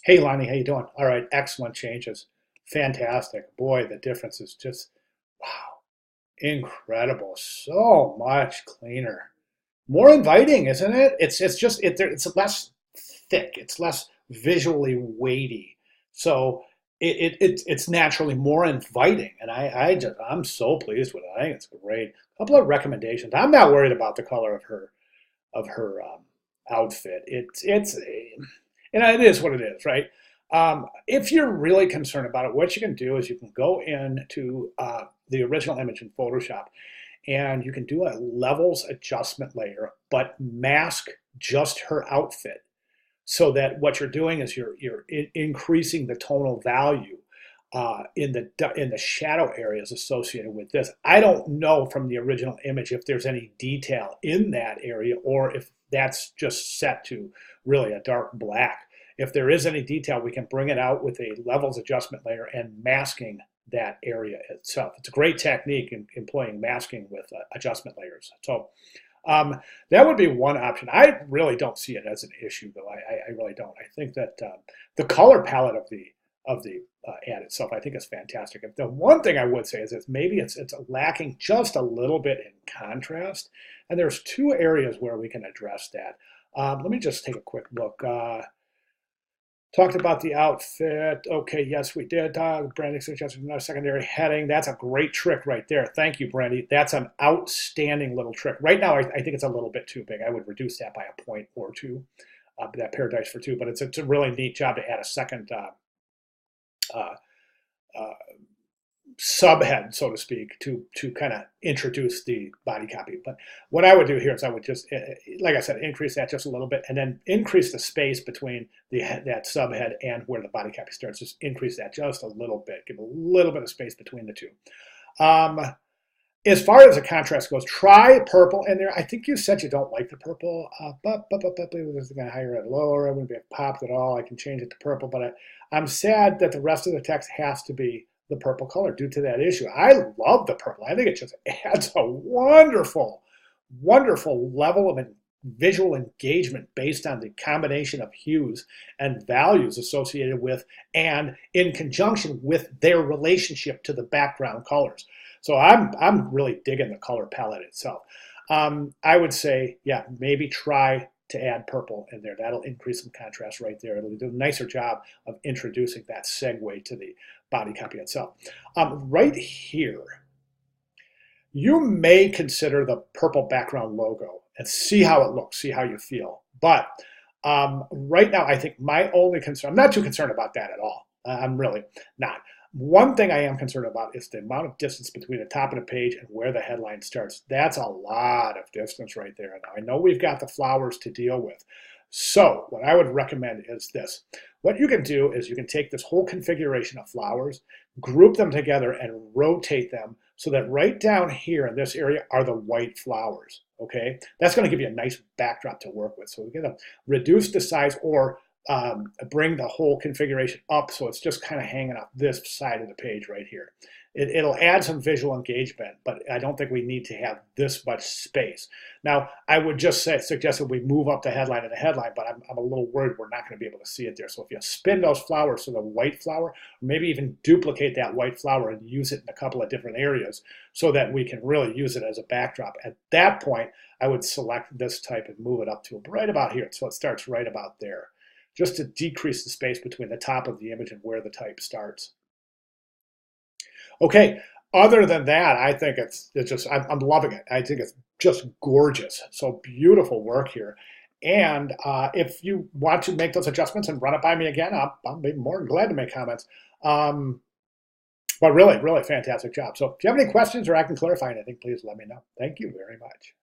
Hey Lonnie, how you doing? All right, excellent changes. Fantastic. Boy, the difference is just wow, incredible. So much cleaner. More inviting, isn't it? It's less thick. It's less visually weighty. So it's naturally more inviting. And I'm so pleased with it. I think it's great. A couple of recommendations. I'm not worried about the color of her outfit. It is what it is, right? If you're really concerned about it, what you can do is you can go into the original image in Photoshop and you can do a levels adjustment layer, but mask just her outfit so that what you're doing is you're increasing the tonal value in the shadow areas associated with this. I don't know from the original image if there's any detail in that area or if that's just set to really a dark black. If there is any detail, we can bring it out with a levels adjustment layer and masking that area itself. It's a great technique in employing masking with adjustment layers. So that would be one option. I really don't see it as an issue, though. I really don't. I think that the color palette of the ad itself, I think, is fantastic. The one thing I would say is that maybe it's lacking just a little bit in contrast, and there's two areas where we can address that. Let me just take a quick look. Talked about the outfit. Okay, yes, we did. Branding suggested another secondary heading. That's a great trick right there. Thank you, Brandy. That's an outstanding little trick. Right now, I think it's a little bit too big. I would reduce that by a point or two, that paradise for two. But it's a really neat job to add a second uh, uh, subhead, so to speak, to kind of introduce the body copy. But what I would do here is I would just, like I said, increase that just a little bit, and then increase the space between that subhead and where the body copy starts. Just increase that just a little bit. Give a little bit of space between the two. Um, as far as the contrast goes, try purple in there. I think you said you don't like the purple, but this is going to higher and lower. I wouldn't be popped at all. I can change it to purple, but I'm sad that the rest of the text has to be the purple color due to that issue. I love the purple. I think it just adds a wonderful, wonderful level of visual engagement based on the combination of hues and values associated with and in conjunction with their relationship to the background colors. So I'm really digging the color palette itself. I would say, yeah, maybe try to add purple in there. That'll increase some contrast right there. It'll do a nicer job of introducing that segue to the body copy itself. Right here, you may consider the purple background logo and see how it looks, see how you feel. But right now, I think my only concern, I'm not too concerned about that at all. I'm really not. One thing I am concerned about is the amount of distance between the top of the page and where the headline starts. That's a lot of distance right there. Now, I know we've got the flowers to deal with. So what I would recommend is this. What you can do is you can take this whole configuration of flowers, group them together, and rotate them so that right down here in this area are the white flowers. Okay, that's going to give you a nice backdrop to work with. So we're going to reduce the size or bring the whole configuration up so it's just kind of hanging off this side of the page right here. It'll add some visual engagement, but I don't think we need to have this much space. Now, I would just suggest that we move up the headline and the headline, but I'm a little worried we're not going to be able to see it there. So if you spin those flowers to the white flower, or maybe even duplicate that white flower and use it in a couple of different areas so that we can really use it as a backdrop. At that point, I would select this type and move it up to right about here. So it starts right about there, just to decrease the space between the top of the image and where the type starts. Okay, other than that, I think it's just, I'm loving it. I think it's just gorgeous. So beautiful work here. And if you want to make those adjustments and run it by me again, I'll be more than glad to make comments. But really, really fantastic job. So if you have any questions or I can clarify anything, please let me know. Thank you very much.